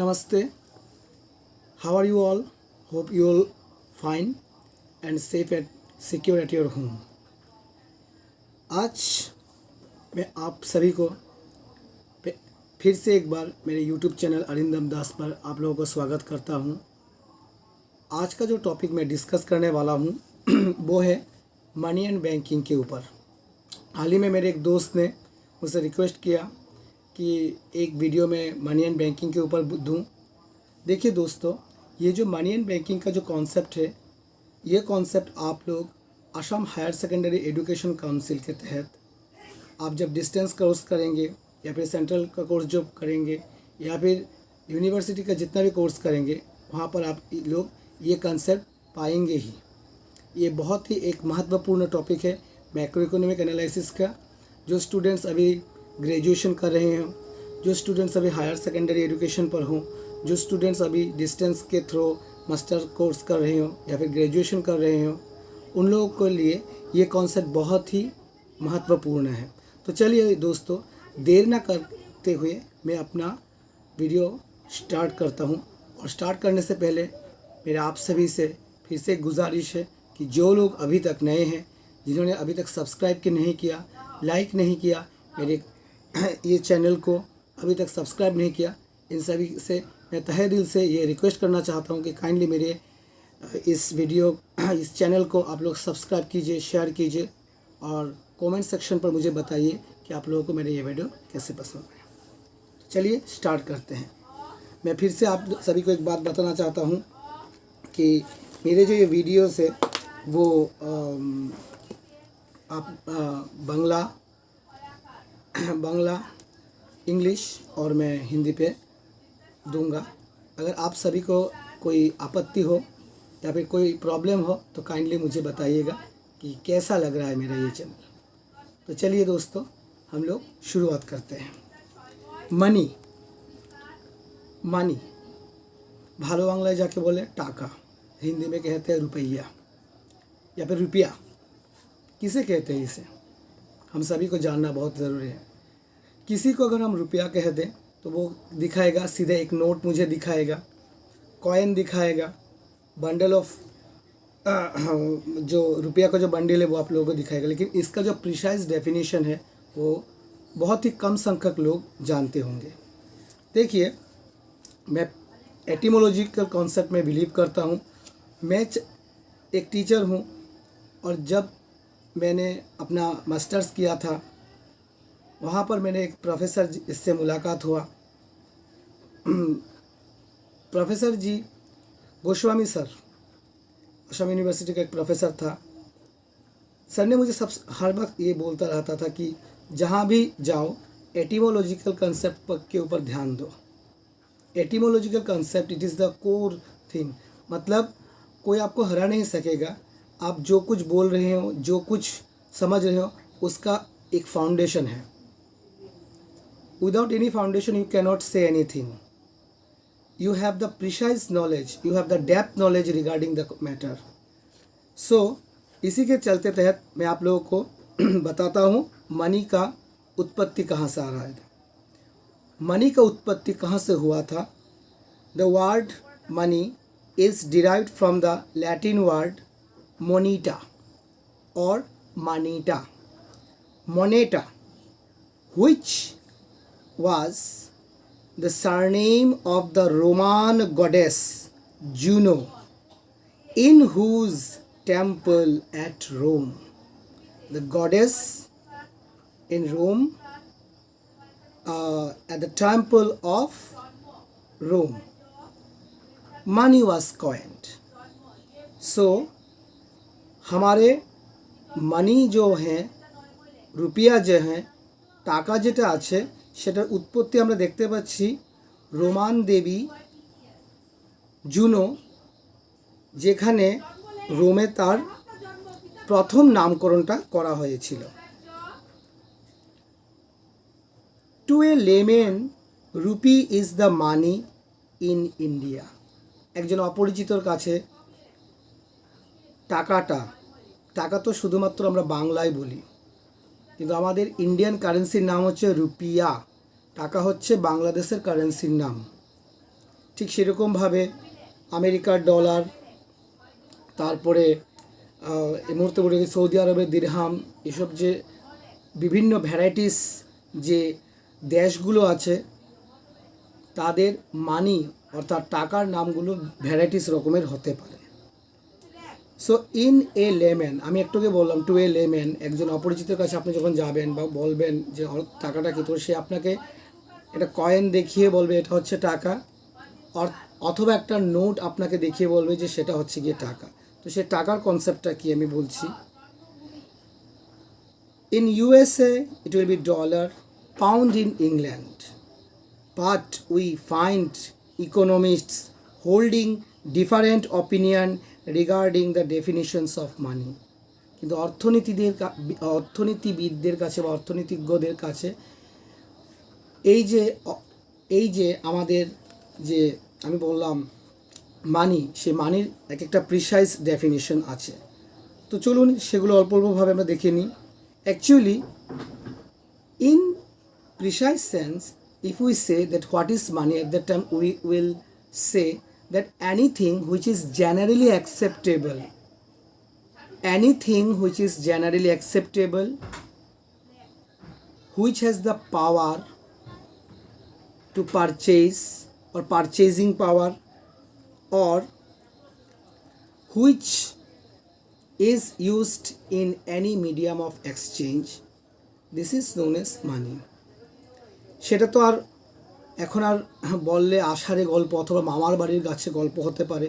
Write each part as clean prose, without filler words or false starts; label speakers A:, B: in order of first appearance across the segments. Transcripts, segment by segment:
A: Namaste. How are you all? Hope you all fine and safe and secure at your home. आज मैं आप सभी को फिर से एक बार मेरे YouTube चैनल अरिंदम दास पर आप लोगों को स्वागत करता हूं। आज का जो टॉपिक मैं डिस्कस करने वाला हूं वो है मनी एंड बैंकिंग के ऊपर। हाल ही में मेरे एक दोस्त ने मुझसे रिक्वेस्ट किया कि एक वीडियो में मनी एंड बैंकिंग के ऊपर दूं। देखिए दोस्तों, ये जो मनी एंड बैंकिंग का जो कॉन्सेप्ट है, ये कॉन्सेप्ट आप लोग Assam higher secondary education council के तहत आप जब डिस्टेंस कोर्स करेंगे या फिर सेंट्रल का कोर्स जो करेंगे या फिर यूनिवर्सिटी का जितना भी कोर्स करेंगे, वहाँ पर आप लोग ये कंसेप्ट पाएंगे ही। ये बहुत ही एक महत्वपूर्ण टॉपिक है मैक्रो इकोनॉमिक एनालिसिस का। जो स्टूडेंट्स अभी ग्रेजुएशन कर रहे हों, जो स्टूडेंट्स अभी हायर सेकेंडरी एजुकेशन पर हों, जो स्टूडेंट्स अभी डिस्टेंस के थ्रू मास्टर कोर्स कर रहे हों या फिर ग्रेजुएशन कर रहे हों, उन लोगों के लिए ये कॉन्सेप्ट बहुत ही महत्वपूर्ण है। तो चलिए दोस्तों, देर ना करते हुए मैं अपना वीडियो स्टार्ट करता हूं। और स्टार्ट करने से पहले मेरा आप सभी से फिर से गुजारिश है कि जो लोग अभी तक नए हैं, जिन्होंने अभी तक सब्सक्राइब नहीं किया, लाइक नहीं किया, मेरे ये चैनल को अभी तक सब्सक्राइब नहीं किया, इन सभी से मैं तहे दिल से ये रिक्वेस्ट करना चाहता हूँ कि काइंडली मेरे इस चैनल को आप लोग सब्सक्राइब कीजिए, शेयर कीजिए और कमेंट सेक्शन पर मुझे बताइए कि आप लोगों को मेरे ये वीडियो कैसे पसंद है। चलिए स्टार्ट करते हैं। मैं फिर से आप सभी को एक बात बताना चाहता हूँ कि मेरे जो ये वीडियोस है वो आप बांग्ला, इंग्लिश और मैं हिंदी पे दूंगा। अगर आप सभी को कोई आपत्ति हो या फिर कोई प्रॉब्लम हो तो काइंडली मुझे बताइएगा कि कैसा लग रहा है मेरा ये चैनल। तो चलिए दोस्तों, हम लोग शुरुआत करते हैं। मनी भालो बांग्लाয় जाके बोले टाका, हिंदी में कहते हैं रुपया या फिर रुपया। किसे कहते हैं इसे हम सभी को जानना बहुत ज़रूरी है। किसी को अगर हम रुपया कह दें तो वो दिखाएगा सीधे एक नोट मुझे दिखाएगा, कॉइन दिखाएगा, बंडल ऑफ जो रुपया का जो बंडल है वो आप लोगों को दिखाएगा। लेकिन इसका जो प्रिसाइज डेफिनेशन है वो बहुत ही कम संख्यक लोग जानते होंगे। देखिए, मैं एटिमोलॉजिकल कॉन्सेप्ट में बिलीव करता हूँ। मैं एक टीचर हूँ और जब मैंने अपना मास्टर्स किया था वहाँ पर मैंने एक प्रोफेसर इससे मुलाकात हुआ। प्रोफेसर जी गोस्वामी सर, असम यूनिवर्सिटी का एक प्रोफेसर था। सर ने मुझे हर वक्त ये बोलता रहता था कि जहाँ भी जाओ एटिमोलॉजिकल कंसेप्ट के ऊपर ध्यान दो। Etymological concept it is the core thing. मतलब कोई आपको हरा नहीं सकेगा। आप जो कुछ बोल रहे हो, जो कुछ समझ रहे हो, उसका एक फाउंडेशन है। Without any foundation you cannot say anything. You have the precise knowledge, you have the depth knowledge regarding the matter. So इसी के चलते तहत मैं आप लोगों को बताता हूँ मनी का उत्पत्ति कहाँ से आ रहा है। मनी का उत्पत्ति कहाँ से हुआ था। The word money is derived from the Latin word moneta or moneta, which was the surname of the Roman goddess Juno, in whose temple at Rome, the goddess in Rome, at the temple of Rome, money was coined. So हमारे money जो है, रुपया जो है, टाका যেটা আছে সেটার উৎপত্তি আমরা দেখতে পাচ্ছি রোমান দেবী জুনো, যেখানে রোমে তার প্রথম নামকরণটা করা হয়েছিল। To a layman rupee is the money in India. একজন অপরিচিতর কাছে টাকা তো শুধুমাত্র আমরা বাংলায় বলি, কিন্তু আমাদের ইন্ডিয়ান কারেন্সির নাম হচ্ছে রুপিয়া। টাকা হচ্ছে বাংলাদেশের কারেন্সির নাম। ঠিক সেরকমভাবে আমেরিকার ডলার, তারপরে এই মুহূর্তে বলে সৌদি আরবের দিরহাম, এসব যে বিভিন্ন ভ্যারাইটিস যে দেশগুলো আছে তাদের মানি অর্থাৎ টাকার নামগুলো ভ্যারাইটিস রকমের হতে পারে। সো ইন এ লেম্যান, আমি একটুকে বললাম টু এ লেম্যান, একজন অপরিচিতের কাছে আপনি যখন যাবেন বা বলবেন যে টাকাটা কী, তো সে আপনাকে একটা কয়েন দেখিয়ে বলবে এটা হচ্ছে টাকা, অথবা একটা নোট আপনাকে দেখিয়ে বলবে যে সেটা হচ্ছে গিয়ে টাকা। তো সে টাকার কনসেপ্টটা কি আমি বলছি। In USA it will be dollar, pound in England, but we find economists holding different opinion regarding the definitions of money. কিন্তু অর্থনীতিবিদদের কাছে বা অর্থনীতিজ্ঞদের কাছে এই যে আমাদের যে আমি বললাম মানি, সেই মানির এক একটা প্রিসাইজ ডেফিনিশন আছে। তো চলুন সেগুলো অল্প অল্পভাবে আমরা দেখে নিই। Actually in precise sense, if we say that what is money, at that time we will say that anything which is generally acceptable, which has the power to purchase or purchasing power, or which is used in any medium of exchange, this is known as money. সেটা তো আর এখন আর বললে আষাঢ়ে গল্প অথবা মামার বাড়ির গাছে গল্প হতে পারে।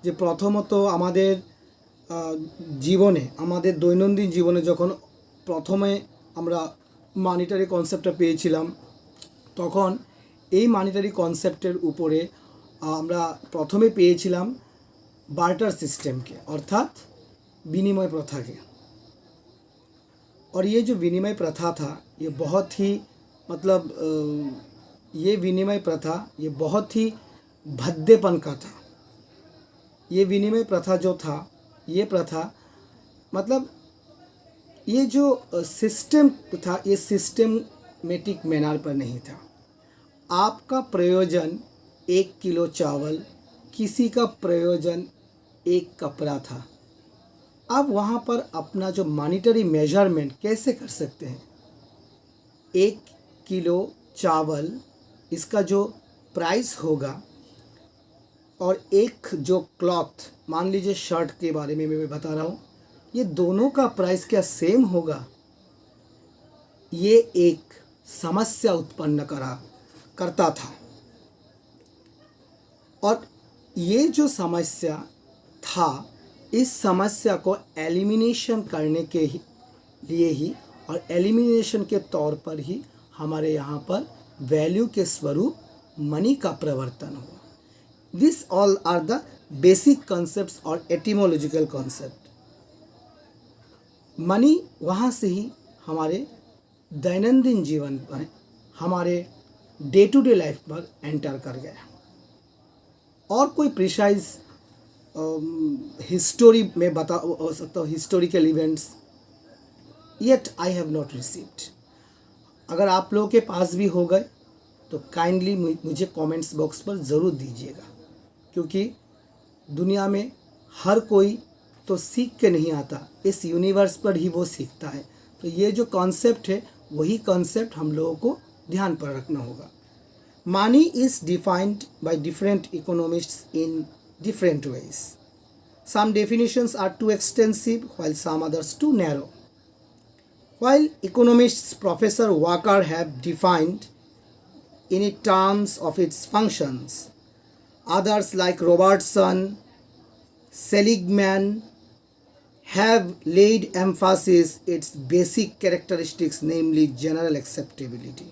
A: যে প্রথমত আমাদের জীবনে, আমাদের দৈনন্দিন জীবনে যখন প্রথমে আমরা মানিটারি কনসেপ্টটা পেয়েছিলাম, তখন এই মানিটারি কনসেপ্টের উপরে আমরা প্রথমে পেয়েছিলাম বার্টার सिस्टम के, अर्थात विनिमय प्रथा के। और ये जो विनिमय प्रथा था ये बहुत ही मतलब ये विनिमय प्रथा ये बहुत ही भद्देपन का था। ये विनिमय प्रथा जो था, ये प्रथा मतलब ये जो सिस्टम था ये सिस्टमेटिक मैनर पर नहीं था। आपका प्रयोजन 1 किलो चावल, किसी का प्रयोजन 1 कपड़ा था। अब वहाँ पर अपना जो मॉनिटरी मेजरमेंट कैसे कर सकते हैं। 1 किलो चावल इसका जो प्राइस होगा और एक जो क्लॉथ, मान लीजिए शर्ट के बारे में मैं बता रहा हूँ, ये दोनों का प्राइस क्या सेम होगा। ये एक समस्या उत्पन्न करता था। और ये जो समस्या था, इस समस्या को एलिमिनेशन करने के लिए ही और एलिमिनेशन के तौर पर ही हमारे यहाँ पर वैल्यू के स्वरूप मनी का प्रवर्तन हुआ। This all are the basic concepts और एटिमोलॉजिकल कॉन्सेप्ट। मनी वहाँ से ही हमारे दैनंदिन जीवन पर, हमारे डे टू डे लाइफ पर एंटर कर गया। और कोई प्रिसाइज हिस्टोरी में बता सकता हूँ, historical events yet I have not received. अगर आप लोगों के पास भी हो गए तो काइंडली मुझे कमेंट्स बॉक्स पर ज़रूर दीजिएगा, क्योंकि दुनिया में हर कोई तो सीख के नहीं आता, इस यूनिवर्स पर ही वो सीखता है। तो ये जो कॉन्सेप्ट है वही कॉन्सेप्ट हम लोगों को ध्यान पर रखना होगा। Money is defined by different economists in different ways. Some definitions are too extensive while some others too narrow. While economists Professor Walker have defined in terms of its functions, others like Robertson, Seligman have laid emphasis its basic characteristics, namely general acceptability.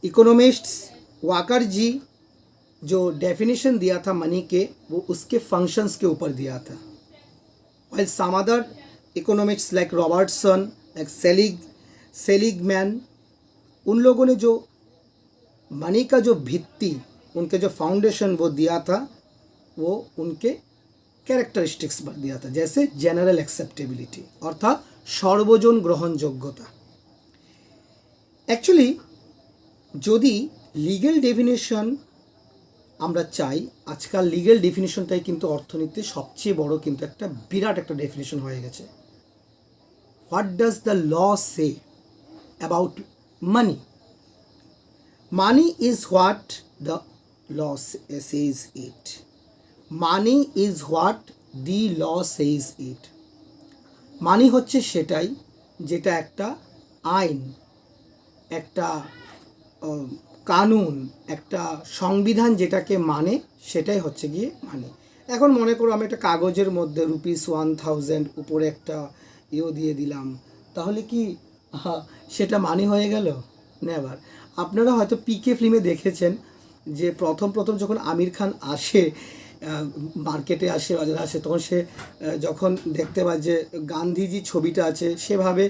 A: Economists Walker जी जो definition दिया था money के, वो उसके functions के ऊपर दिया था। while some other economists like Robertson, like Seligman, उन लोगों ने जो मनी का जो भित्ति, उनके जो फाउंडेशन वो दिया था, वो उनके कैरेक्टरिस्टिक्स पर दिया था, जैसे जनरल एक्सेप्टेबिलिटी अर्थात সর্বজন গ্রহণযোগ্যতা। एक्चुअली যদি লিগ্যাল ডেফিনেশন আমরা চাই, আজকাল লিগ্যাল ডেফিনেশনটাই কিন্তু অর্থনীতির সবচেয়ে বড় কিন্তু একটা বিরাট একটা ডেফিনেশন হয়ে গেছে। What does the law say about money? Money is what the law says it. Money is what the law says it. Money হচ্ছে সেটাই যেটা একটা আইন, একটা কানুন, একটা সংবিধান যেটাকে মানে সেটাই হচ্ছে গিয়ে মানি। এখন মনে করো আমি একটা কাগজের মধ্যে ₹1000 উপরে একটা দিয়ে দিলাম, তাহলে কি সেটা মানি হয়ে গেল? নেভার। আপনারা হয়তো পিকে ফিল্মে দেখেছেন যে প্রথম যখন আমির খান আসে, মার্কেটে আসে, বাজারে আসে, তখন সে যখন দেখতে পায় যে গান্ধীজি ছবিটা আছে, সেভাবে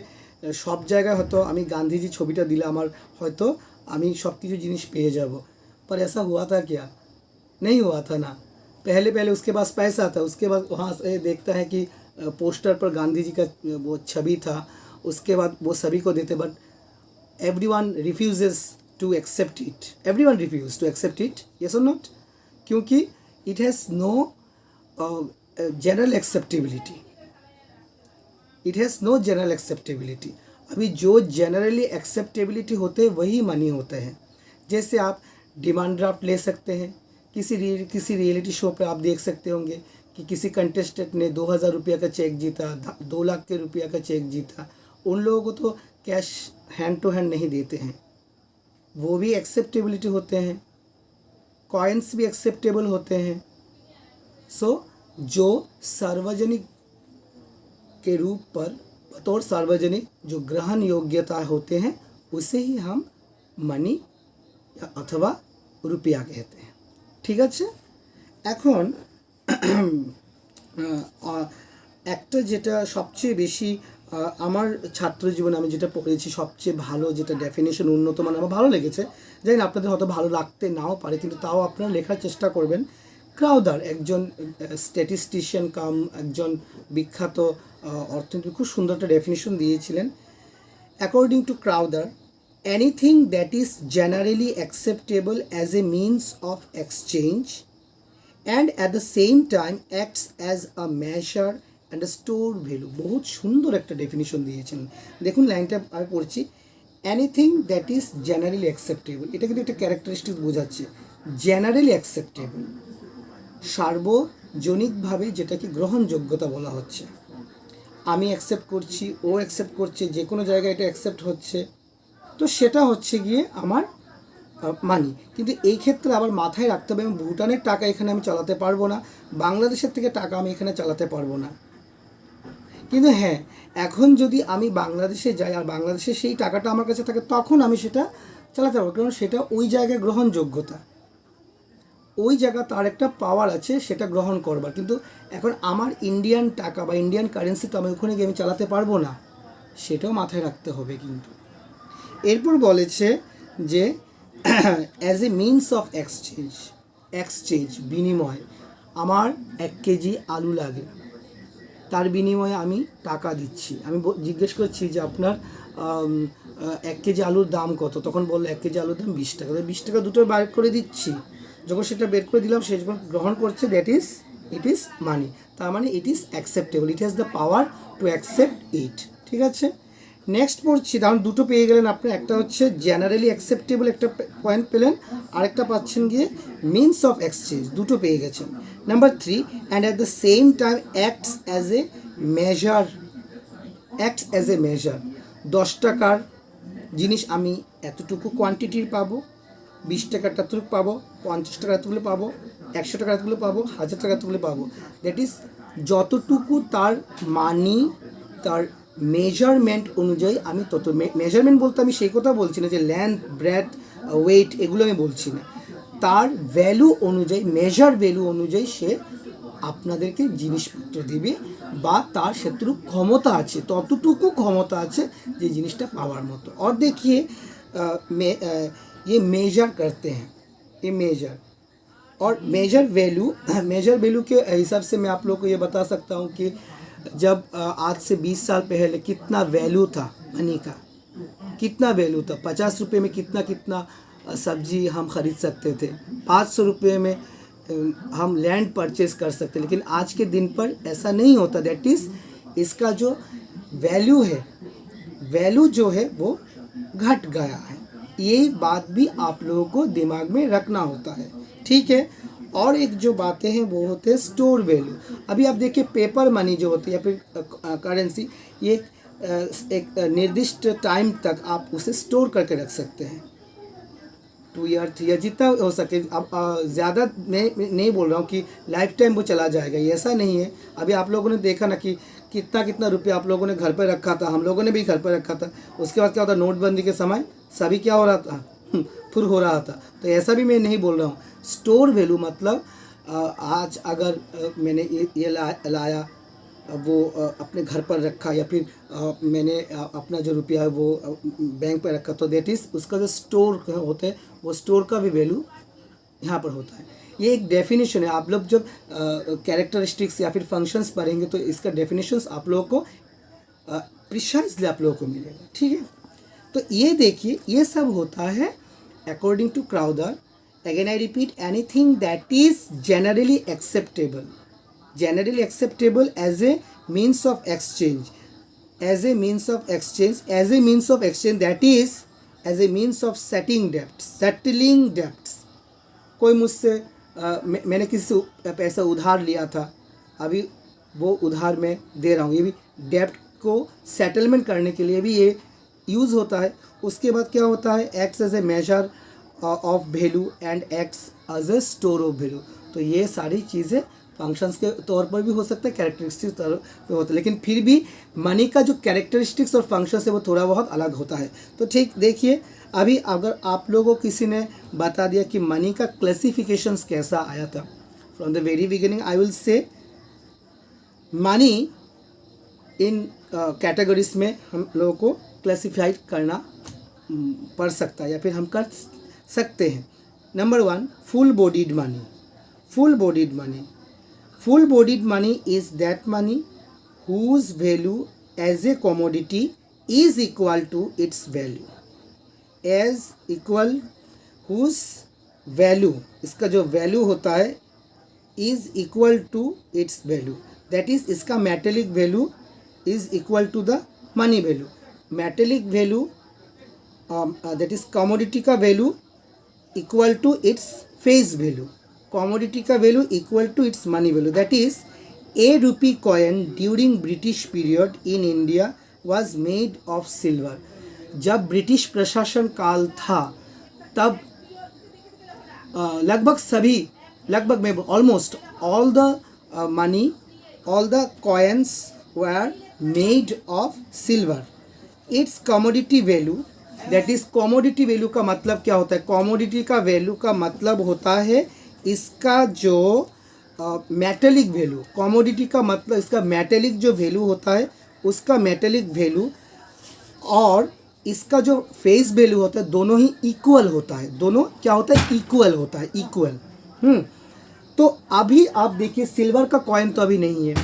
A: সব জায়গায় হয়তো আমি গান্ধীজি ছবিটা দিলে আমার হয়তো আমি सब কিছু জিনিস পেয়ে যাব। पर ऐसा हुआ था क्या? नहीं हुआ था ना। पहले उसके पास पैसा था, उसके बाद वहाँ से देखता है कि पोस्टर पर गांधी जी का वो छवि था, उसके बाद वो सभी को देते, but everyone refuses to accept it. Everyone refuses to accept it, yes or not? क्योंकि it has no general acceptability. It has no general acceptability. अभी जो जनरली एक्सेप्टेबिलिटी होते हैं वही मनी होते हैं। जैसे आप डिमांड ड्राफ्ट ले सकते हैं, किसी रियलिटी शो पे आप देख सकते होंगे कि किसी कंटेस्टेंट ने 2000 रुपया का चेक जीता, 2 लाख के रुपया का चेक जीता। उन लोगों को तो कैश हैंड टू हैंड नहीं देते हैं, वो भी एक्सेप्टेबिलिटी होते हैं, कॉइन्स भी एक्सेप्टेबल होते हैं। सो जो सार्वजनिक के रूप पर बतौर सार्वजनिक जो ग्रहण योग्यता होते हैं उसे ही हम मनी अथवा रुपया कहते हैं। ठीक আছে? এখন একটা যেটা সবচেয়ে বেশি আমার ছাত্র জীবনে আমি যেটা পড়েছি সবচেয়ে ভালো যেটা ডেফিনেশন উন্নত মানে আমার ভালো লেগেছে, জানি না আপনাদের হয়তো ভালো লাগতে নাও পারে, কিন্তু তাও আপনারা লেখার চেষ্টা করবেন। ক্রাউদার একজন স্ট্যাটিস্টিশিয়ান কাম একজন বিখ্যাত অর্থনীতি খুব সুন্দর একটা ডেফিনেশন দিয়েছিলেন। According to Crowther, anything that is generally acceptable as a means of exchange and at the same time acts as a measure and a store value. বহুত সুন্দর একটা ডেফিনেশন দিয়েছেন। দেখুন লাইনটা আমি পড়ছি, anything that is generally acceptable, এটা কিন্তু একটা ক্যারেক্টারিস্টিক বোঝাচ্ছে। জেনারেলি অ্যাকসেপ্টেবল, সার্বজনিকভাবে যেটাকে গ্রহণযোগ্যতা বলা হচ্ছে। আমি অ্যাকসেপ্ট করছি, ও অ্যাকসেপ্ট করছে, যে কোনো জায়গায় এটা অ্যাকসেপ্ট হচ্ছে, তো সেটা হচ্ছে গিয়ে আমার মানি। কিন্তু এই ক্ষেত্রে আবার মাথায় রাখতে হবে আমি ভুটানের টাকা এখানে আমি চালাতে পারবো না, বাংলাদেশের থেকে টাকা আমি এখানে চালাতে পারবো না। কিন্তু হ্যাঁ, এখন যদি আমি বাংলাদেশে যাই আর বাংলাদেশে সেই টাকাটা আমার কাছে থাকে, তখন আমি সেটা চালাতে পারবো, কারণ সেটা ওই জায়গায় গ্রহণযোগ্যতা, ওই জায়গা তার একটা পাওয়ার আছে সেটা গ্রহণ করবার। কিন্তু এখন আমার ইন্ডিয়ান টাকা বা ইন্ডিয়ান কারেন্সি তো আমি ওখানে গিয়ে আমি চালাতে পারবো না, সেটাও মাথায় রাখতে হবে। কিন্তু এরপর বলেছে যে as a means of exchange বিনিময়, আমার 1 কেজি আলু লাগে, তার বিনিময়ে আমি টাকা দিচ্ছি। আমি জিজ্ঞেস করছি যে আপনার 1 কেজি আলুর দাম কত, তখন বললো 1 কেজি আলুর দাম 20 টাকা। 20 টাকা দুটো বার করে দিচ্ছি, যখন সেটা বের করে দিলাম সে যখন গ্রহণ করছে, ইট ইজ মানি। তার মানে it is acceptable, it has the power to accept it. ঠিক আছে, নেক্সট পড়ছি। তাহলে দুটো পেয়ে গেলেন আপনি, একটা হচ্ছে জেনারেলি অ্যাকসেপ্টেবল একটা পয়েন্ট পেলেন, আরেকটা পাচ্ছেন গিয়ে মিনস অফ এক্সচেঞ্জ, দুটো পেয়ে গেছেন। Number 3, and at the same time acts as a measure. 10 টাকার জিনিস আমি এতটুকু কোয়ান্টিটির পাবো, 20 টাকার এতটুকু পাবো, 50 টাকার এতগুলো পাবো, 100 টাকার এতগুলো পাবো, 1000 টাকার এতগুলো পাবো। দ্যাট ইজ যতটুকু তার মানি, তার মেজারমেন্ট অনুযায়ী আমি তত, মেজারমেন্ট বলতে আমি সেই কথা বলছি না যে লেন্থ, ব্রেথ, ওয়েট এগুলো আমি বলছি না, তার ভ্যালু অনুযায়ী, মেজার ভ্যালু অনুযায়ী সে আপনাদেরকে জিনিসপত্র দিবে, বা তার সেটুকু ক্ষমতা আছে, ততটুকু ক্ষমতা আছে যে জিনিসটা পাওয়ার মতো। और देखिए ये मेजर करते हैं, ये मेजर और मेजर वैल्यू के हिसाब से मैं आप लोग को ये बता सकता हूँ कि जब आज से 20 साल पहले कितना वैल्यू था मनी का, कितना वैल्यू था, 50 रुपये में कितना सब्जी हम ख़रीद सकते थे, 500 रुपये में हम लैंड परचेस कर सकते, लेकिन आज के दिन पर ऐसा नहीं होता। दैट इज़ इसका जो वैल्यू है, वैल्यू जो है वो घट गया है। ये बात भी आप लोगों को दिमाग में रखना होता है, ठीक है। और एक जो बातें हैं वो होते हैं स्टोर वैल्यू। अभी आप देखिए पेपर मनी जो होती है या फिर करेंसी, ये एक निर्दिष्ट टाइम तक आप उसे स्टोर करके रख सकते हैं, 2 ईयर 3 ईयर जितना हो सके। अब ज़्यादा मैं नहीं बोल रहा हूँ कि लाइफ टाइम वो चला जाएगा, ये ऐसा नहीं है। अभी आप लोगों ने देखा ना कि कितना कितना रुपया आप लोगों ने घर पर रखा था, हम लोगों ने भी घर पर रखा था। उसके बाद क्या होता, नोटबंदी के समय सभी क्या हो रहा था, फुर हो रहा था। तो ऐसा भी मैं नहीं बोल रहा हूँ। स्टोर वैल्यू मतलब आज अगर मैंने ये लाया, वो अपने घर पर रखा, या फिर मैंने अपना जो रुपया है वो बैंक पर रखा, तो दैट इज़ उसका जो स्टोर होता है, वो स्टोर का भी वैल्यू यहाँ पर होता है। ये एक डेफिनेशन है। आप लोग जब कैरेक्टरिस्टिक्स या फिर फंक्शंस पढ़ेंगे तो इसका डेफिनेशंस आप लोगों को प्रिसाइजली आप लोगों को मिलेगा, ठीक है। तो ये देखिए, ये सब होता है according to Crowther. Again I repeat, anything that is generally acceptable, generally acceptable as a means of exchange, as a means of exchange, as a means of exchange, that is as a means of settling debts। कोई मुझसे मैंने किसी से पैसा उधार लिया था, अभी वो उधार मैं दे रहा हूँ, ये भी डेब्ट को सेटलमेंट करने के लिए भी ये यूज़ होता है। उसके बाद क्या होता है, acts as a measure of value and acts as a store of value. तो ये सारी चीज़ें फंक्शंस के तौर पर भी हो सकता है, कैरेक्टरिस्टिक्स तौर पर होता है, लेकिन फिर भी मनी का जो कैरेक्टरिस्टिक्स और फंक्शन है वो थोड़ा बहुत अलग होता है। तो ठीक देखिए, अभी अगर आप लोगों को किसी ने बता दिया कि मनी का क्लासिफिकेशंस कैसा आया था, from the very beginning I will say money in categories में हम लोगों को क्लासिफाइड करना पड़ सकता है, या फिर हम कर सकते हैं। Number 1, full bodied money. Full bodied money, full bodied money is that money whose value as a commodity is equal to its value, as equal whose value, इसका जो value होता है is equal to its value, that is इसका metallic value is equal to the money value। metallic value that is commodity का value equal to its face value, commodity का value equal to its money value. That is a rupee coin during British period in India was made of silver. जब British प्रशासन काल था तब लगभग में almost all the money, all the coins were made of silver. Its commodity value, that is commodity value का मतलब क्या होता है, कमोडिटी का वैल्यू का मतलब होता है इसका जो मेटेलिक वैल्यू, कमोडिटी का मतलब इसका मेटेलिक जो वैल्यू होता है उसका मेटेलिक वैल्यू और इसका जो फेस वैल्यू होता है दोनों ही इक्वल होता है। दोनों क्या होता है, इक्वल होता है, इक्वल। तो अभी आप देखिए सिल्वर का कॉइन तो अभी नहीं है,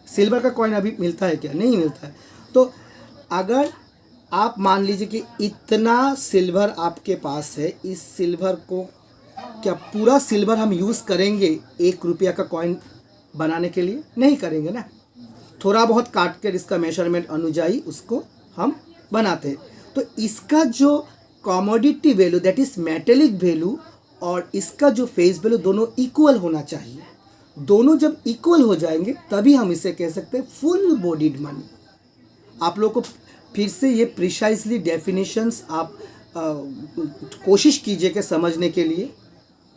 A: सिल्वर का कॉइन अभी मिलता है क्या, नहीं मिलता है। तो अगर आप मान लीजिए कि इतना सिल्वर आपके पास है, इस सिल्वर को क्या पूरा सिल्वर हम यूज़ करेंगे 1 रुपया का कॉइन बनाने के लिए, नहीं करेंगे ना। थोड़ा बहुत काट कर इसका मेजरमेंट अनुजाई उसको हम बनाते हैं। तो इसका जो commodity value that is metallic value और इसका जो फेस वैल्यू दोनों इक्वल होना चाहिए। दोनों जब इक्वल हो जाएंगे तभी हम इसे कह सकते हैं फुल बॉडीड मनी। आप लोग को फिर से ये प्रिसाइजली डेफिनेशंस आप कोशिश कीजिए कि समझने के लिए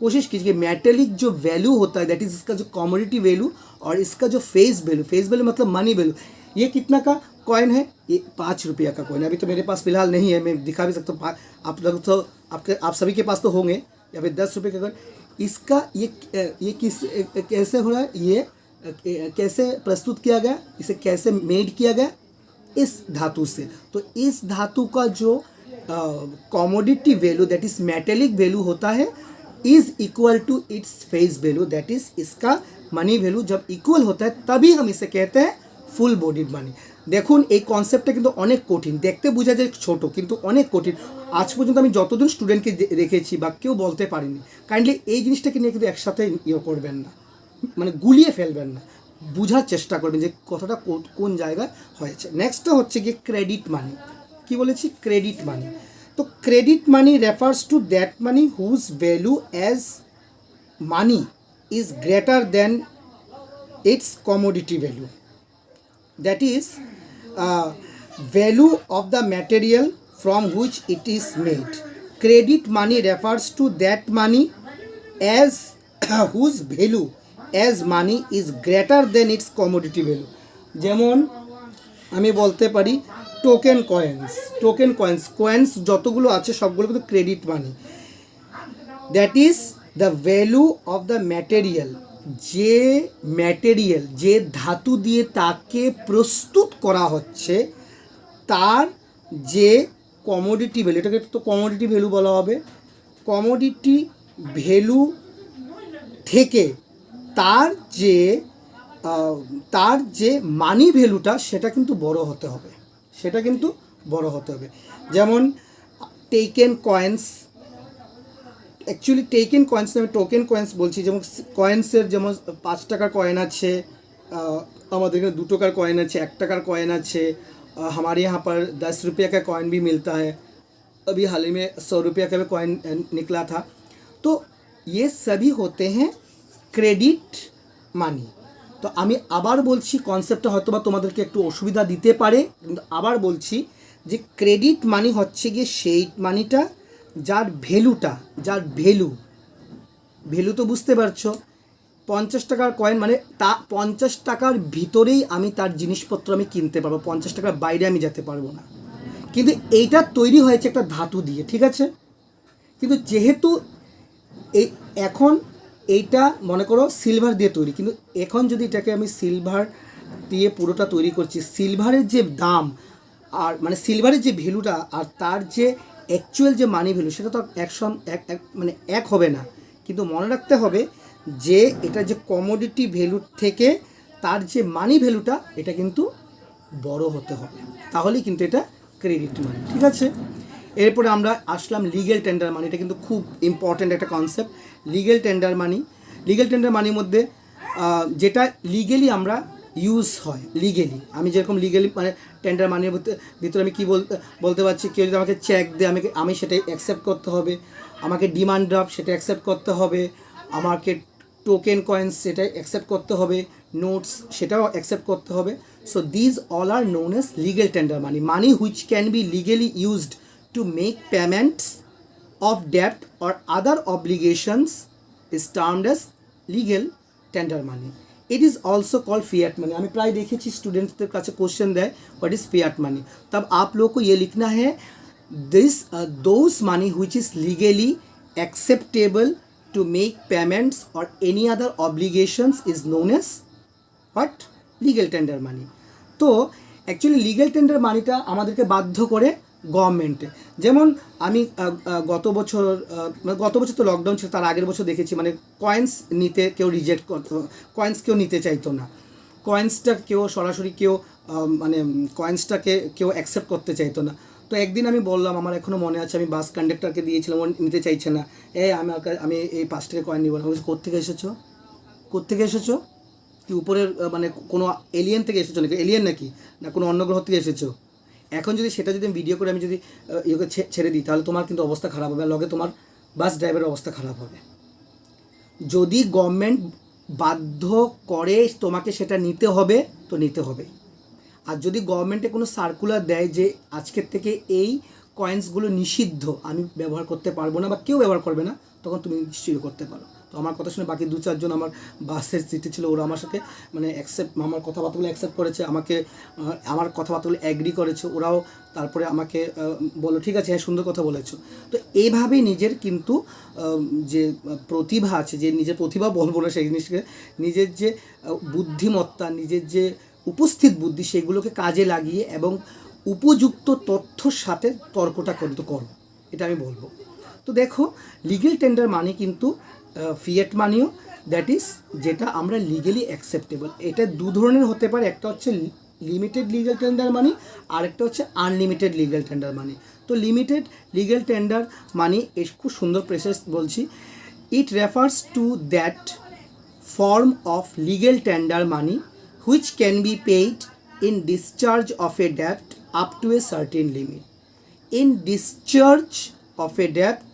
A: कोशिश कीजिए। मेटेलिक जो वैल्यू होता है दैट इज़ इसका जो कमोडिटी वैल्यू और इसका जो फेस वैल्यू मतलब मनी वैल्यू। ये कितना का कॉइन है, ये 5 रुपया का कॉइन। अभी तो मेरे पास फिलहाल नहीं है, मैं दिखा भी सकता हूँ। आप लोग तो आप सभी के पास तो होंगे, या फिर 10 रुपये का कॉइन। इसका ये किस कैसे हो रहा है, ये कैसे प्रस्तुत किया गया, इसे कैसे मेड किया गया, इस धातु से। तो इस धातु का जो commodity value that is metallic value होता है is equal to its face value that is इसका मनी वैल्यू। जब इक्वल होता है तभी हम इसे कहते हैं ফুল বডিড মানি। দেখুন এই কনসেপ্টটা কিন্তু অনেক কঠিন, দেখতে বোঝা যায় ছোট কিন্তু অনেক কঠিন। আজ পর্যন্ত আমি যতজন স্টুডেন্টকে রেখেছি বা কেউ বলতে পারিনি। কাইন্ডলি এই জিনিসটাকে নিয়ে কিন্তু একসাথে ইয়ে করবেন না, মানে গুলিয়ে ফেলবেন না, বোঝার চেষ্টা করবেন যে কথাটা কোন জায়গায় হয়েছে। নেক্সটটা হচ্ছে গিয়ে ক্রেডিট মানি। কি বলেছি? Credit money. তো credit money refers to that money whose value as money is greater than its commodity value, that is value of the material from which it is made. Credit money refers to that money as whose value as money is greater than its commodity value. যেমন আমি বলতে পারি token coins যতগুলো আছে সবগুলো কিন্তু credit money. That is the value of the material, যে ধাতু দিয়ে তাকে প্রস্তুত করা হচ্ছে তার যে কমোডিটি ভ্যালু, এটাকে তো কমোডিটি ভ্যালু বলা হবে। কমোডিটি ভ্যালু থেকে তার যে মানি ভ্যালুটা সেটা কিন্তু বড় হতে হবে, যেমন taken coins, actually taken coins আমি টোকেন কয়েন্স বলছি। যেমন কয়েন্সের যেমন 5 টাকার কয়েন আছে, আমাদের এখানে 2 টাকার কয়েন আছে, 1 টাকার কয়েন আছে। हमारे यहाँ पर 10 रुपये का कॉइन भी मिलता है, अभी हाल ही में 100 रुपये का भी कॉइन निकला था। तो ये सभी होते हैं ক্রেডিট মানি। তো আমি আবার বলছি, কনসেপ্টটা হয়তো বা তোমাদেরকে একটু অসুবিধা দিতে পারে, কিন্তু আবার বলছি যে ক্রেডিট মানি হচ্ছে গিয়ে সেই মানিটা যার ভ্যালু তো বুঝতে পারছো। 50 টাকার কয়েন মানে তা 50 টাকার ভিতরেই আমি তার জিনিসপত্র আমি কিনতে পারবো, 50 টাকার বাইরে আমি যেতে পারবো না। কিন্তু এইটা তৈরি হয়েছে একটা ধাতু দিয়ে, ঠিক আছে। কিন্তু যেহেতু এখন এইটা মনে করো সিলভার দিয়ে তৈরি, কিন্তু এখন যদি এটাকে আমি সিলভার দিয়ে পুরোটা তৈরি করছি, সিলভারের যে দাম আর মানে সিলভারের যে ভ্যালুটা আর তার যে অ্যাকচুয়াল যে মানি ভ্যালু সেটা তো এক হবে না। কিন্তু মনে রাখতে হবে যে এটা যে কমোডিটি ভ্যালুর থেকে তার যে মানি ভ্যালুটা এটা কিন্তু বড় হতে হবে, তাহলেই কিন্তু এটা ক্রেডিট মানি, ঠিক আছে। এরপরে আমরা আসলাম লিগেল টেন্ডার মানি। এটা কিন্তু খুব ইম্পর্ট্যান্ট একটা কনসেপ্ট, লিগেল টেন্ডার মানির মধ্যে যেটা লিগেলি আমরা ইউজ হয়, আমি যেরকম লিগেলি মানে টেন্ডার মানির ভিতরে আমি কী বলতে পারছি, কেউ যদি আমাকে চেক দেয় আমি সেটাই অ্যাকসেপ্ট করতে হবে, আমাকে ডিমান্ড ড্রাফট সেটা অ্যাকসেপ্ট করতে হবে, আমাকে টোকেন কয়েন্স সেটা অ্যাকসেপ্ট করতে হবে, নোটস সেটাও অ্যাকসেপ্ট করতে হবে। So these all are known as legal tender money which can B legally used to make payments of debt or other obligations is termed as legal tender money. It is also called fiat money. हमें प्राय देखिए students के काছে question दें what is fiat money, तब आप लोगों को ये लिखना है those money which is legally acceptable to make payments or any other obligations is known as what? Legal tender money. তো অ্যাকচুয়ালি লিগেল টেন্ডার মানিটা আমাদেরকে বাধ্য করে গভর্নমেন্টে। যেমন আমি গত বছর তো লকডাউন ছিল, তার আগের বছর দেখেছি মানে কয়েন্স নিতে কেউ রিজেক্ট করতো, কয়েন্স কেউ নিতে চাইতো না, কয়েন্সটা কেউ সরাসরি মানে কয়েন্সটাকে কেউ অ্যাকসেপ্ট করতে চাইতো না। তো একদিন আমি বললাম, আমার এখনও মনে আছে, আমি বাস কন্ডাক্টরকে দিয়েছিলাম, ও নিতে চাইছে না, আমি এই 5 টাকা কয়েন নিব না। কোত্থেকে এসেছো? কি উপরের মানে কোনো এলিয়েন থেকে এসেছো নাকি? এলিয়েন নাকি না কোনো অন্য গ্রহ থেকে এসেছো? এখন যদি সেটা যদি আমি ভিডিও করে আমি যদি ইয়েকে ছেড়ে দিই তাহলে তোমার কিন্তু অবস্থা খারাপ হবে, আর লগে তোমার বাস ড্রাইভারের অবস্থা খারাপ হবে। যদি গভর্নমেন্ট বাধ্য করে তোমাকে সেটা নিতে হবে তো নিতে হবে। আর যদি গভর্নমেন্টে কোনো সার্কুলার দেয় যে আজকের থেকে এই কয়েন্সগুলো নিষিদ্ধ, আমি ব্যবহার করতে পারবো না বা কেউ ব্যবহার করবে না, তখন তুমি নিশ্চয়ই করতে পারো। তো আমার কথা শুনে বাকি 2-4 জন আমার বাসের সিটে ছিল, ওরা আমার সাথে মানে আমার কথাবার্তাগুলো অ্যাকসেপ্ট করেছে, আমার কথাবার্তাগুলো অ্যাগ্রি করেছে, ওরাও তারপরে আমাকে বললো ঠিক আছে, হ্যাঁ সুন্দর কথা বলেছো। তো এইভাবেই নিজের কিন্তু যে প্রতিভা আছে, যে নিজের প্রতিভা বলবো না সেই জিনিসকে, নিজের যে বুদ্ধিমত্তা, নিজের যে উপস্থিত বুদ্ধি সেগুলোকে কাজে লাগিয়ে এবং উপযুক্ত তথ্যর সাথে তর্কটা কিন্তু করো, এটা আমি বলবো। তো দেখো লিগেল টেন্ডার মানি কিন্তু ফিয়েট মানিও দ্যাট ইজ যেটা আমরা লিগেলি অ্যাকসেপ্টেবল। এটা দু ধরনের হতে পারে, একটা হচ্ছে লিমিটেড লিগ্যাল টেন্ডার মানি আর একটা হচ্ছে আনলিমিটেড লিগ্যাল টেন্ডার মানি। তো লিমিটেড লিগ্যাল টেন্ডার মানি খুব সুন্দর প্রেসেস বলছি, ইট refers to that form of legal tender money which can be paid in discharge of a debt up to a certain limit. In discharge of a debt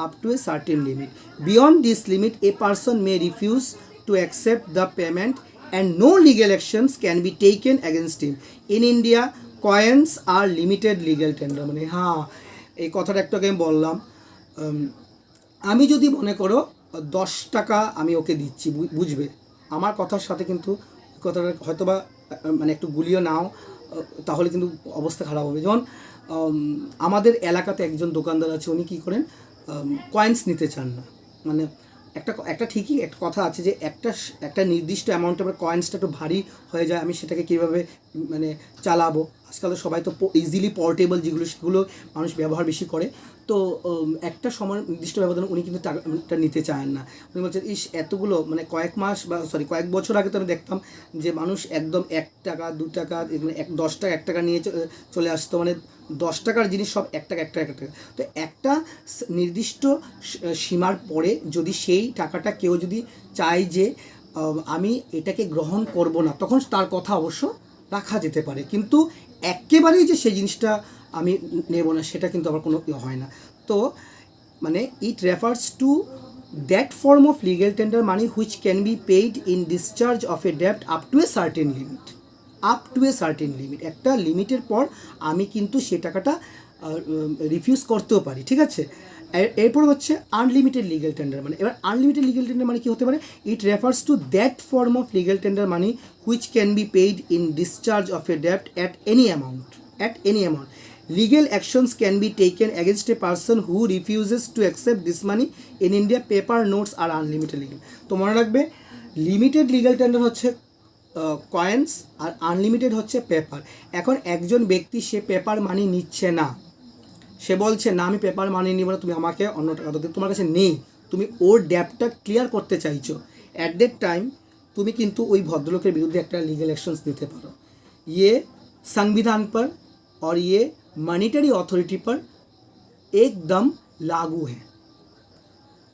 A: up to a certain limit. Beyond this limit, a person may refuse to accept the payment and no legal actions can be taken against him. In India, coins are limited legal tender money. হ্যাঁ, এই কথাটা একটু আগে আমি বললাম। আমি যদি মনে করো 10 টাকা আমি ওকে দিচ্ছি, বুঝবে আমার কথার সাথে কিন্তু কথাটা হয়তো বা মানে একটু গুলিও নাও, তাহলে কিন্তু অবস্থা খারাপ হবে। যেমন আমাদের এলাকাতে একজন দোকানদার আছে, উনি কী করেন, কয়েন্স নিতে চান না। মানে একটা ঠিকই একটা কথা আছে যে একটা নির্দিষ্ট অ্যামাউন্টের কয়েন্সটা একটু ভারী হয়ে যায়, আমি সেটাকে কীভাবে মানে চালাবো। আজকাল তো সবাই তো ইজিলি পোর্টেবল যেগুলো সেগুলো মানুষ ব্যবহার বেশি করে। তো একটা সময় নির্দিষ্ট ব্যবধানে উনি কিন্তু টাকাটা নিতে চান না। উনি বলছেন এতগুলো মানে কয়েক বছর আগে তো আমি দেখতাম যে মানুষ একদম 1 টাকা 2 টাকা 10 টাকা 1 টাকা নিয়ে চলে আসতো, মানে 10 টাকার জিনিস সব 1 টাকা 1 টাকা 1 টাকা। তো একটা নির্দিষ্ট সীমার পরে যদি সেই টাকাটা কেউ যদি চায় যে আমি এটাকে গ্রহণ করব না, তখন তার কথা অবশ্য রাখা যেতে পারে, কিন্তু একেবারেই যে সেই জিনিসটা আমি নেব না সেটা কিন্তু আবার কোনো হয় না। তো মানে it refers to that form of legal tender money which can be paid in discharge of a ডেপ্ট up to a certain limit. Up to a certain limit, একটা লিমিটের পর আমি কিন্তু সে টাকাটা রিফিউজ করতেও পারি, ঠিক আছে। এরপর হচ্ছে আনলিমিটেড লিগেল টেন্ডার মানি। এবার আনলিমিটেড লিগেল টেন্ডার মানি কী হতে পারে, it refers to that form of legal tender money which can be paid in discharge of a ডেপ্ট at any amount. Legal actions can be taken against a person who refuses to accept this money. In India, paper notes are unlimited legal. তো মনে রাখবে, limited legal tender হচ্ছে coins are unlimited হচ্ছে paper. এখন একজন ব্যক্তি সে paper মানি নিচ্ছে না, সে বলছে না আমি পেপার মানি নিব না, তুমি আমাকে অন্য টাকা দাও, তোমার কাছে নেই, তুমি ওর ডেপ্টটা ক্লিয়ার করতে চাইছো, অ্যাট দ্যাট টাইম তুমি কিন্তু ওই ভদ্রলোকের বিরুদ্ধে একটা লিগ্যাল অ্যাকশনস নিতে পারো। ये संविधान पर और ये मॉनिटरी अथॉरिटी पर एकदम लागू है।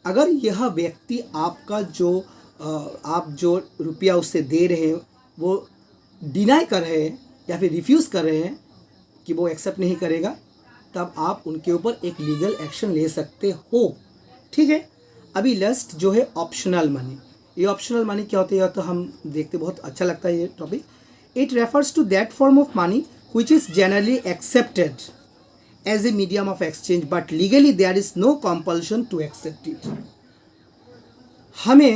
A: अगर यह व्यक्ति आपका जो आप जो रुपया उससे दे रहे हैं वो डिनाई कर रहे हैं या फिर रिफ्यूज़ कर रहे हैं कि वो एक्सेप्ट नहीं करेगा, तब आप उनके ऊपर एक लीगल एक्शन ले सकते हो, ठीक है। अभी लास्ट जो है ऑप्शनल मनी। ये ऑप्शनल मनी क्या होती है तो हम देखते, बहुत अच्छा लगता है ये topic. It refers to that form of money which is generally accepted as a medium of exchange, but legally there is no compulsion to accept it. हमें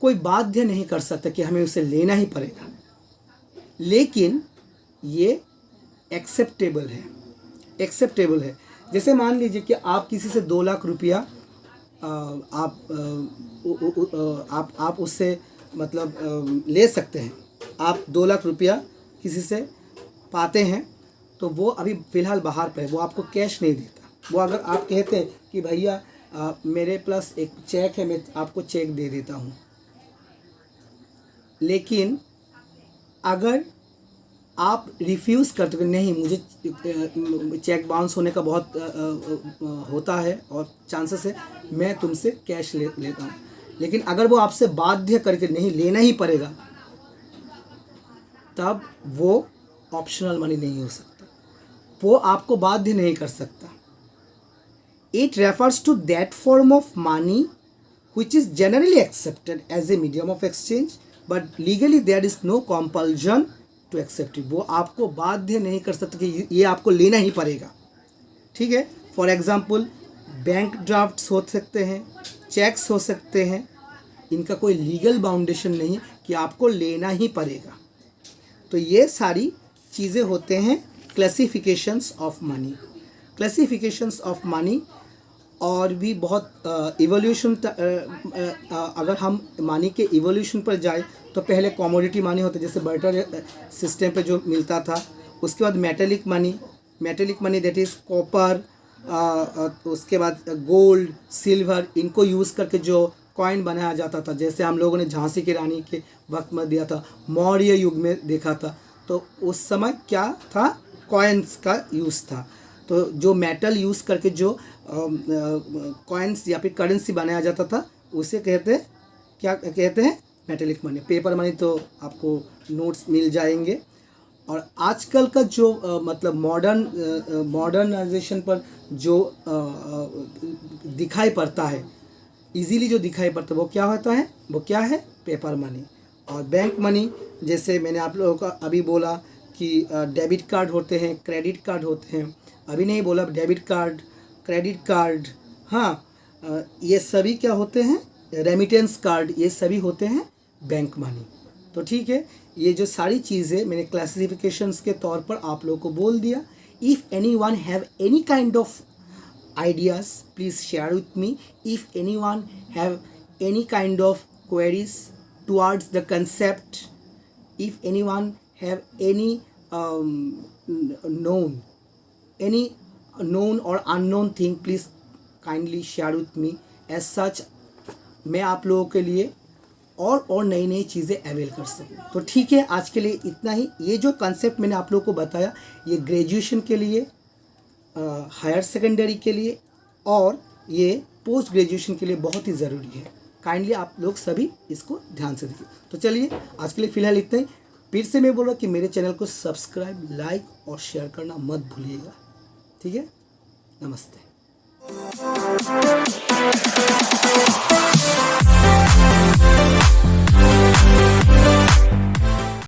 A: कोई बाध्य नहीं कर सकता कि हमें उसे लेना ही पड़ेगा, लेकिन ये एक्सेप्टेबल है। जैसे मान लीजिए कि आप किसी से 2 लाख रुपया आप उससे मतलब ले सकते हैं। आप 2 लाख रुपया किसी से पाते हैं तो वो अभी फ़िलहाल बाहर पे है, वो आपको कैश नहीं देता। वो अगर आप कहते हैं कि भैया मेरे प्लस एक चेक है, मैं आपको चेक दे देता हूँ, लेकिन अगर आप रिफ्यूज़ करते हो नहीं, मुझे चेक बाउंस होने का बहुत होता है और चांसेस है, मैं तुमसे कैश लेता हूँ, लेकिन अगर वो आपसे बाध्य करके नहीं लेना ही पड़ेगा, तब वो ऑप्शनल मनी नहीं हो सकता, वो आपको बाध्य नहीं कर सकता। It refers to that form of money which is generally accepted as a medium of exchange, but legally there is no compulsion to accept it. वो आपको बाध्य नहीं कर सकता कि ये आपको लेना ही पड़ेगा, ठीक है। फॉर एग्जाम्पल बैंक ड्राफ्ट्स हो सकते हैं, चेक्स हो सकते हैं, इनका कोई लीगल बाउंडेशन नहीं कि आपको लेना ही पड़ेगा। तो ये सारी चीज़ें होते हैं क्लासिफिकेशंस ऑफ मनी। और भी बहुत इवोल्यूशन, अगर हम मनी के इवोल्यूशन पर जाए तो पहले कमोडिटी मनी होता, जैसे बर्टर सिस्टम पे जो मिलता था, उसके बाद metallic money that is copper, उसके बाद गोल्ड, सिल्वर, इनको यूज़ करके जो कॉइन बनाया जाता था, जैसे हम लोगों ने झांसी की रानी के वक्त में दिया था, मौर्य युग में देखा था, तो उस समय क्या था, कॉइन्स का यूज़ था। तो जो मेटल यूज़ करके जो कॉइन्स या फिर करेंसी बनाया जाता था उसे क्या कहते हैं, मेटेलिक मनी। पेपर मनी तो आपको नोट्स मिल जाएंगे। और आजकल का जो मतलब मॉडर्नाइजेशन पर जो दिखाई पड़ता है, इजीली जो दिखाई पड़ता है वो क्या होता है, वो क्या है, पेपर मनी। और बैंक मनी, जैसे मैंने आप लोगों का अभी बोला कि डेबिट कार्ड होते हैं, क्रेडिट कार्ड होते हैं, अभी नहीं बोला, डेबिट कार्ड, क्रेडिट कार्ड, हाँ, ये सभी क्या होते हैं, रेमिटेंस कार्ड, ये सभी होते हैं बैंक मनी। तो ठीक है, ये जो सारी चीज़ें मैंने क्लासिफिकेशंस के तौर पर आप लोगों को बोल दिया। If any one have any kind of ideas, please share with me. If anyone have any kind of queries towards the concept, if anyone have any known or unknown thing, please kindly share with me. As such मैं आप लोगों के लिए और नई नई चीज़ें avail कर सकूँ। तो ठीक है, आज के लिए इतना ही। ये जो कंसेप्ट मैंने आप लोगों को बताया, ये ग्रेजुएशन के लिए, हायर सेकेंडरी के लिए और ये पोस्ट ग्रेजुएशन के लिए बहुत ही ज़रूरी है। काइंडली आप लोग सभी इसको ध्यान से देखिए। तो चलिए, आज के लिए फ़िलहाल इतना ही। फिर से मैं बोल रहा कि मेरे चैनल को सब्सक्राइब, लाइक और शेयर करना मत भूलिएगा। ठीक है, नमस्ते।